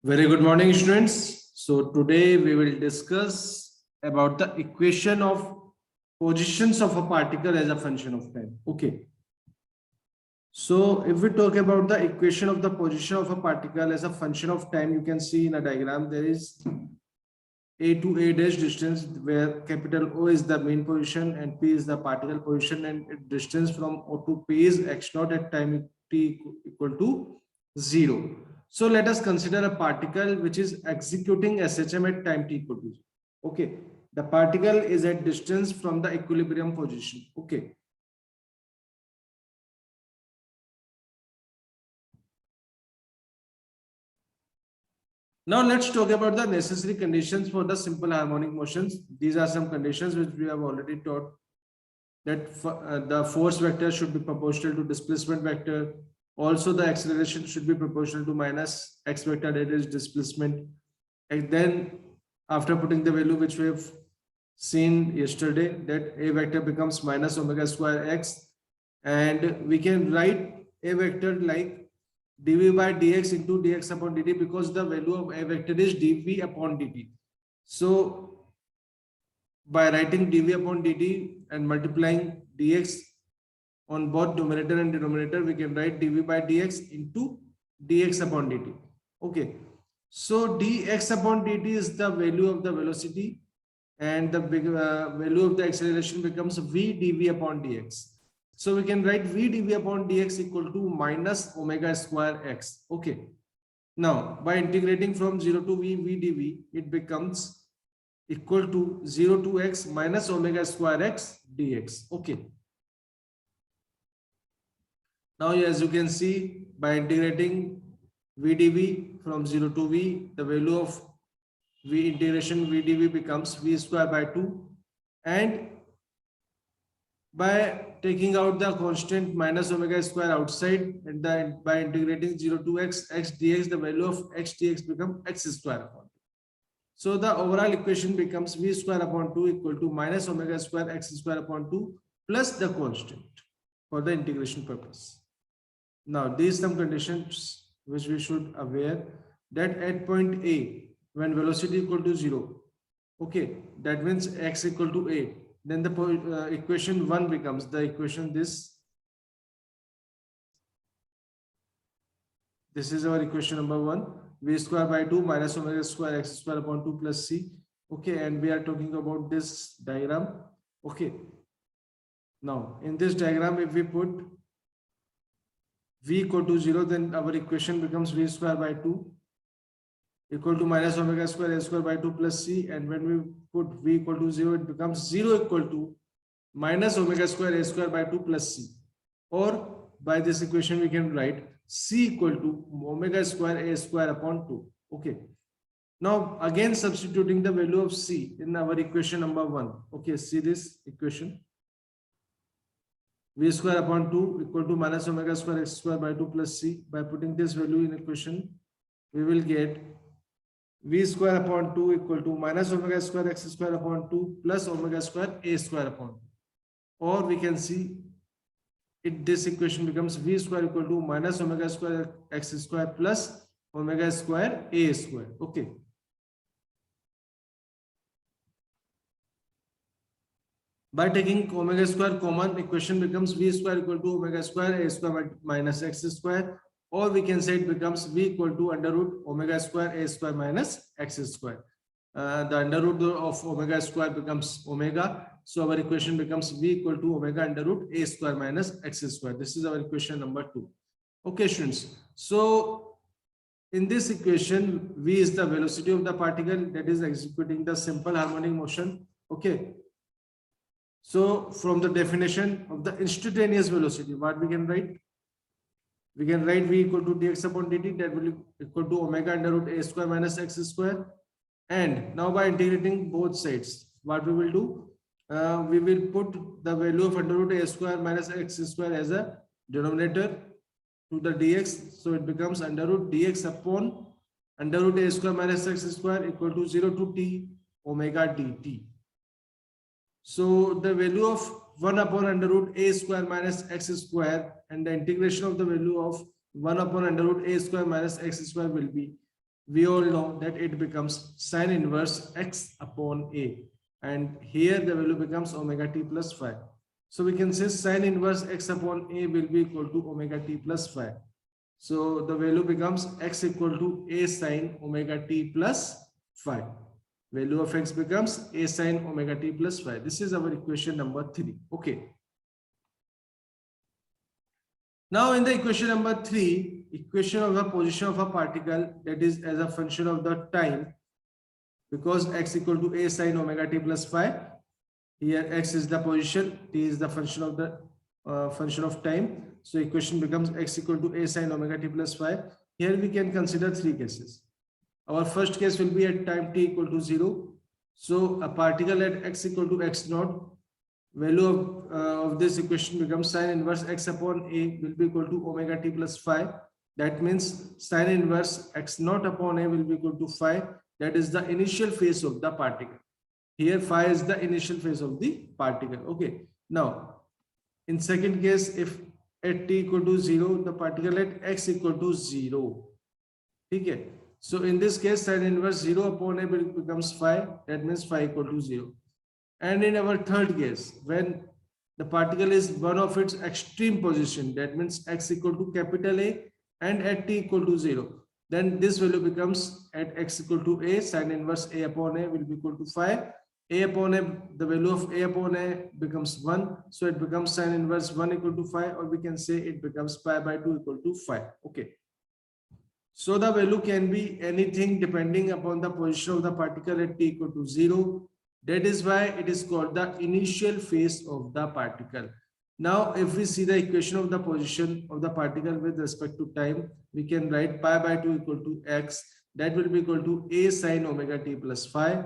Very good morning, students. So today we will discuss about the equation of positions of a particle as a function of time. Okay. So if we talk about the equation of the position of a particle as a function of time, you can see in a diagram there is A to A dash distance where capital O is the main position and P is the particle position, and distance from O to P is x naught at time t equal to 0. So let us consider a particle which is executing SHM at time t equal to 0. Okay, the particle is at distance from the equilibrium position. Okay. Now let's talk about the necessary conditions for the simple harmonic motions. These are some conditions which we have already taught. That the force vector should be proportional to displacement vector. Also, the acceleration should be proportional to minus x vector, that is displacement. And then after putting the value which we have seen yesterday, that a vector becomes minus omega square x, and we can write a vector like dv by dx into dx upon dt, because the value of a vector is dv upon dt. So by writing dv upon dt and multiplying dx on both numerator and denominator, we can write dv by dx into dx upon dt. Okay, so dx upon dt is the value of the velocity, and the value of the acceleration becomes v dv upon dx. So we can write v dv upon dx equal to minus omega square x. Okay, now by integrating from 0 to v dv, it becomes equal to 0 to x minus omega square x dx. Okay, now as you can see, by integrating v dv from 0 to v, the value of v integration v dv becomes v square by 2, and by taking out the constant minus omega square outside, and then by integrating 0 to x dx, the value of x dx becomes x square upon 2. So the overall equation becomes v square upon 2 equal to minus omega square x square upon 2 plus the constant for the integration purpose. Now these some conditions which we should aware, that at point A, when velocity equal to 0, okay, that means x equal to a, then the equation 1 becomes the equation this is our equation number 1, v square by 2 minus omega square x square upon 2 plus c. Okay, and we are talking about this diagram. Okay, now in this diagram, if we put v equal to 0, then our equation becomes v square by 2 equal to minus omega square a square by 2 plus c, and when we put v equal to 0, it becomes 0 equal to minus omega square a square by 2 plus c, or by this equation we can write c equal to omega square a square upon 2. Okay, now again substituting the value of c in our equation number 1. Okay, see this equation, v square upon 2 equal to minus omega square x square by 2 plus c. By putting this value in equation, we will get v square upon 2 equal to minus omega square x square upon 2 plus omega square a square upon 2. Or we can see this equation becomes v square equal to minus omega square x square plus omega square a square. Okay, by taking omega square common, equation becomes v square equal to omega square a square minus x square, or we can say it becomes v equal to under root omega square a square minus x square. The under root of omega square becomes omega, so our equation becomes v equal to omega under root a square minus x square. This is our equation number 2. Okay, students, so in this equation, v is the velocity of the particle that is executing the simple harmonic motion. Okay, so from the definition of the instantaneous velocity, what we can write? We can write v equal to dx upon dt, that will equal to omega under root a square minus x square. And now by integrating both sides, what we will do? We will put the value of under root a square minus x square as a denominator to the dx. So it becomes under root dx upon under root a square minus x square equal to 0 to t omega dt. So the value of 1 upon under root a square minus x square and the integration of the value of 1 upon under root a square minus x square will be we all know that it becomes sine inverse x upon a, and here the value becomes omega t plus phi. So we can say sine inverse x upon a will be equal to omega t plus phi. So the value becomes x equal to a sine omega t plus phi. Value of x becomes a sine omega t plus phi. This is our equation number 3. Okay. Now in the equation number 3, equation of the position of a particle, that is as a function of the time, because x equal to a sine omega t plus phi. Here x is the position, t is the function of the function of time. So equation becomes x equal to a sine omega t plus phi. Here we can consider 3 cases. Our first case will be at time t equal to 0. So a particle at x equal to x naught, value of this equation becomes sine inverse x upon a will be equal to omega t plus phi. That means sine inverse x naught upon a will be equal to phi. That is the initial phase of the particle. Here phi is the initial phase of the particle. Okay. Now in second case, if at t equal to 0, the particle at x equal to 0. Okay. So in this case, sine inverse 0 upon a becomes phi. That means phi equal to 0. And in our third case, when the particle is one of its extreme position, that means x equal to capital A and at t equal to 0, then this value becomes at x equal to a, sine inverse a upon a will be equal to phi. A upon a, the value of a upon a becomes 1, so it becomes sine inverse 1 equal to phi, or we can say it becomes pi by 2 equal to phi. Okay. So the value can be anything depending upon the position of the particle at t equal to 0. That is why it is called the initial phase of the particle. Now, if we see the equation of the position of the particle with respect to time, we can write pi by 2 equal to x. That will be equal to a sine omega t plus phi.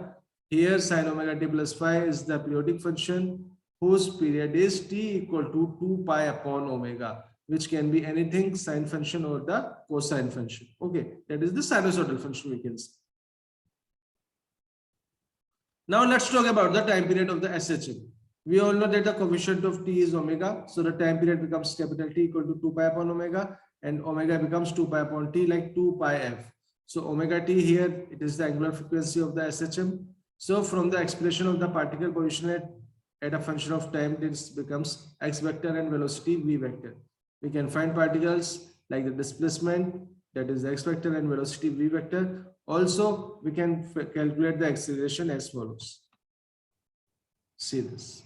Here sine omega t plus phi is the periodic function whose period is t equal to 2 pi upon omega, which can be anything, sine function or the cosine function. Okay, that is the sinusoidal function we can say. Now let's talk about the time period of the SHM. We all know that the coefficient of t is omega, so the time period becomes capital T equal to 2 pi upon omega, and omega becomes 2 pi upon t, like 2 pi f. So omega t here, it is the angular frequency of the SHM. So from the expression of the particle position at a function of time, this becomes x vector and velocity v vector. We can find particles like the displacement, that is the x vector, and velocity v vector. Also, we can calculate the acceleration as follows. See this.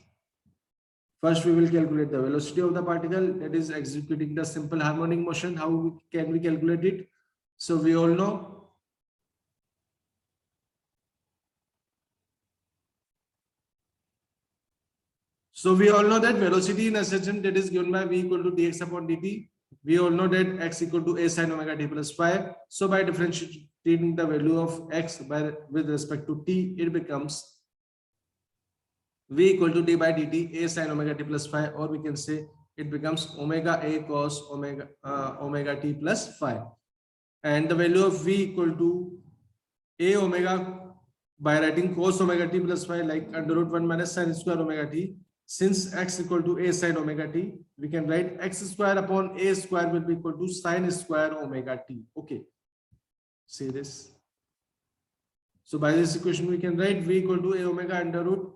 First, we will calculate the velocity of the particle, that is executing the simple harmonic motion. How can we calculate it? So we all know that velocity in SHM, that is given by v equal to dx upon dt. We all know that x equal to a sine omega t plus phi. So by differentiating the value of x with respect to t, it becomes v equal to d by dt a sine omega t plus phi, or we can say it becomes omega a cos omega t plus phi. And the value of v equal to a omega by writing cos omega t plus phi, like under root 1 minus sine square omega t. Since x equal to a sine omega t, we can write x square upon a square will be equal to sine square omega t. Okay, see this. So by this equation, we can write v equal to a omega under root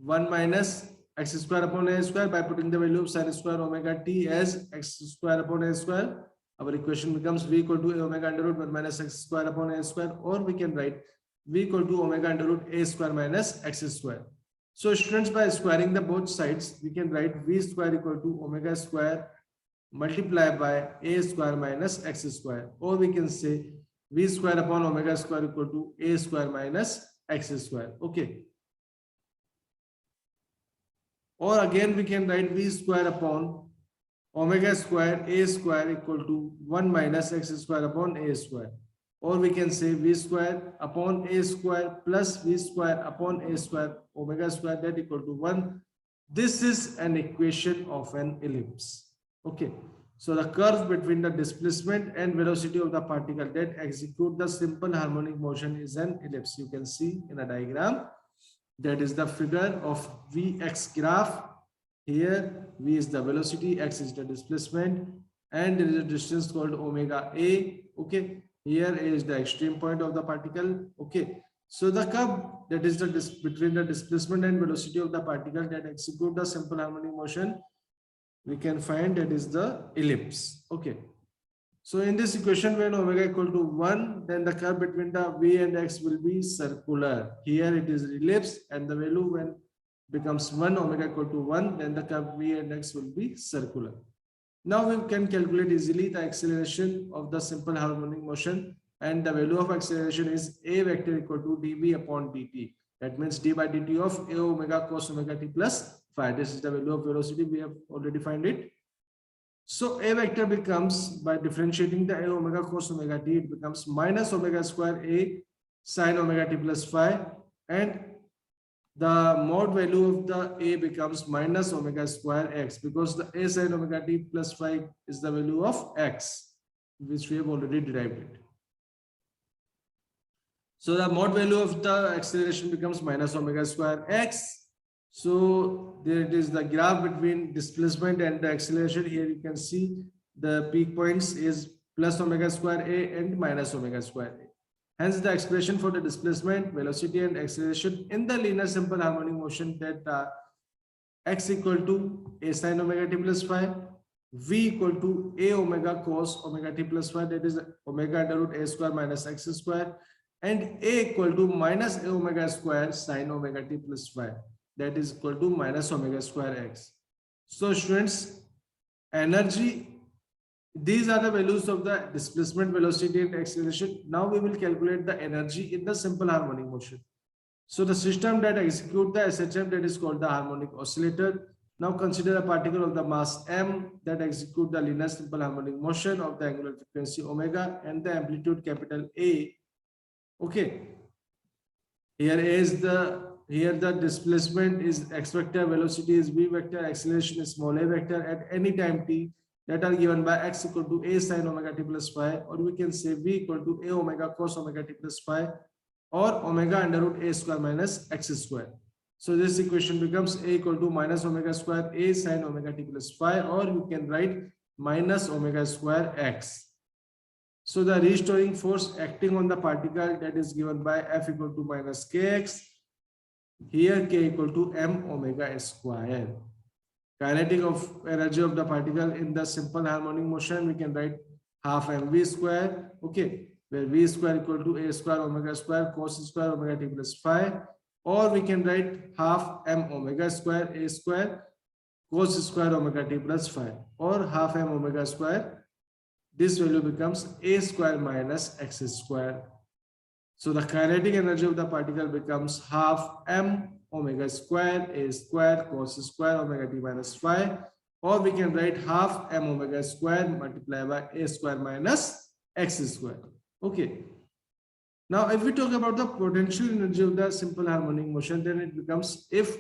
1 minus x square upon a square by putting the value of sine square omega t as x square upon a square. Our equation becomes v equal to a omega under root 1 minus x square upon a square, or we can write v equal to omega under root a square minus x square. So students, by squaring the both sides, we can write v square equal to omega square multiplied by a square minus x square, or we can say v square upon omega square equal to a square minus x square. Okay. Or again, we can write v square upon omega square a square equal to 1 minus x square upon a square. Or we can say v square upon a square plus v square upon a square omega square, that equal to 1. This is an equation of an ellipse. Okay. So the curve between the displacement and velocity of the particle that execute the simple harmonic motion is an ellipse. You can see in a diagram. That is the figure of Vx graph. Here V is the velocity, X is the displacement, and there is a distance called omega A. Okay. Here is the extreme point of the particle. Okay. So the curve that is the between the displacement and velocity of the particle that execute the simple harmonic motion, we can find that is the ellipse. Okay. So in this equation, when omega equal to 1, then the curve between the v and x will be circular. Here it is ellipse, and the value when becomes 1, omega equal to 1, then the curve v and x will be circular. Now we can calculate easily the acceleration of the simple harmonic motion, and the value of acceleration is a vector equal to dv upon dt. That means d by dt of a omega cos omega t plus phi. This is the value of velocity. We have already defined it. So a vector becomes, by differentiating the a omega cos omega t, it becomes minus omega square a sin omega t plus phi, and the mod value of the a becomes minus omega square x, because the a sin omega t plus phi is the value of x, which we have already derived it. So the mod value of the acceleration becomes minus omega square x. So there it is, the graph between displacement and the acceleration. Here you can see the peak points is plus omega square a and minus omega square a. Hence the expression for the displacement, velocity and acceleration in the linear simple harmonic motion, that x equal to a sin omega t plus phi, v equal to a omega cos omega t plus phi, that is omega under root a square minus x square, and a equal to minus a omega square sin omega t plus phi, that is equal to minus omega square x. So students, energy, these are the values of the displacement, velocity and acceleration. Now we will calculate the energy in the simple harmonic motion. So the system that execute the SHM, that is called the harmonic oscillator. Now consider a particle of the mass m that execute the linear simple harmonic motion of the angular frequency omega and the amplitude capital A. Okay, here the displacement is x vector, velocity is v vector, acceleration is small a vector at any time t, that are given by x equal to a sin omega t plus phi, or we can say v equal to a omega cos omega t plus phi, or omega under root a square minus x square. So this equation becomes a equal to minus omega square a sin omega t plus phi, or you can write minus omega square x. So the restoring force acting on the particle, that is given by F equal to minus kx. Here k equal to m omega square. Kinetic of energy of the particle in the simple harmonic motion, we can write half mv square. Okay, where v square equal to a square omega square cos square omega t plus phi, or we can write half m omega square a square cos square omega t plus phi, or half m omega square. This value becomes a square minus x square. So the kinetic energy of the particle becomes half m omega square a square cos square omega t minus phi, or we can write half m omega square multiplied by a square minus x square. Okay. Now if we talk about the potential energy of the simple harmonic motion, then it becomes, if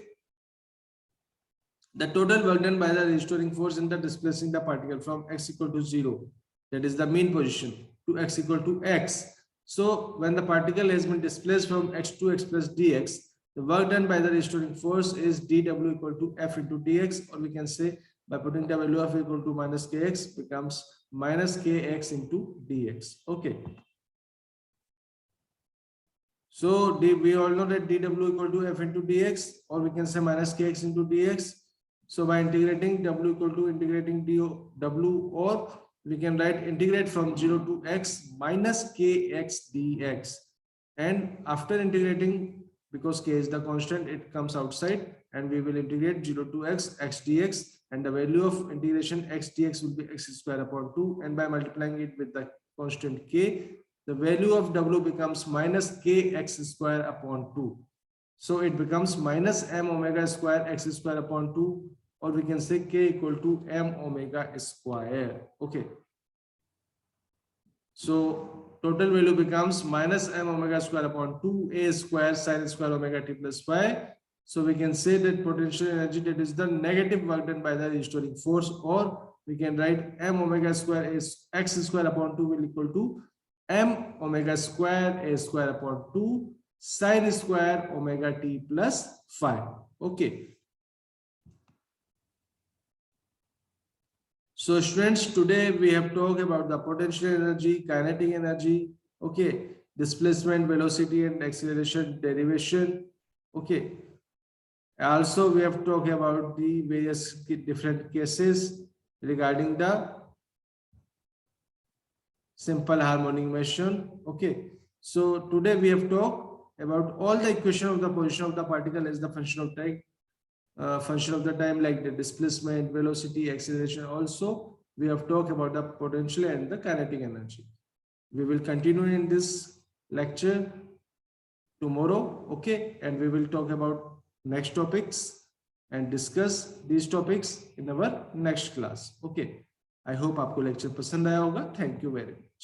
the total work done by the restoring force in the displacing the particle from x equal to 0, that is the mean position, to x equal to x. So when the particle has been displaced from x to x plus dx, the work done by the restoring force is dw equal to f into dx, or we can say by putting the value of equal to minus kx becomes minus kx into dx. Okay. So we all know that dw equal to f into dx, or we can say minus kx into dx. So by integrating w equal to integrating w, or we can write integrate from 0 to x minus kx dx, and after integrating, because k is the constant, it comes outside, and we will integrate 0 to x dx, and the value of integration x dx will be x square upon 2, and by multiplying it with the constant k, the value of w becomes minus kx square upon 2. So it becomes minus m omega square x square upon 2, or we can say k equal to m omega square. Okay. So total value becomes minus m omega square upon 2 a square sin square omega t plus phi. So we can say that potential energy, that is the negative work done by the restoring force, or we can write m omega square is x square upon 2 will equal to m omega square a square upon 2 sin square omega t plus phi. Okay. So students, today we have talked about the potential energy, kinetic energy, okay, displacement, velocity and acceleration derivation, okay. Also, we have talked about the various different cases regarding the simple harmonic motion, okay. So today we have talked about all the equation of the position of the particle as the function of time, like the displacement, velocity, acceleration. Also, we have talked about the potential and the kinetic energy. We will continue in this lecture tomorrow, okay, and we will talk about next topics and discuss these topics in our next class, okay. I hope आपको lecture पसंद आया होगा. Thank you very much.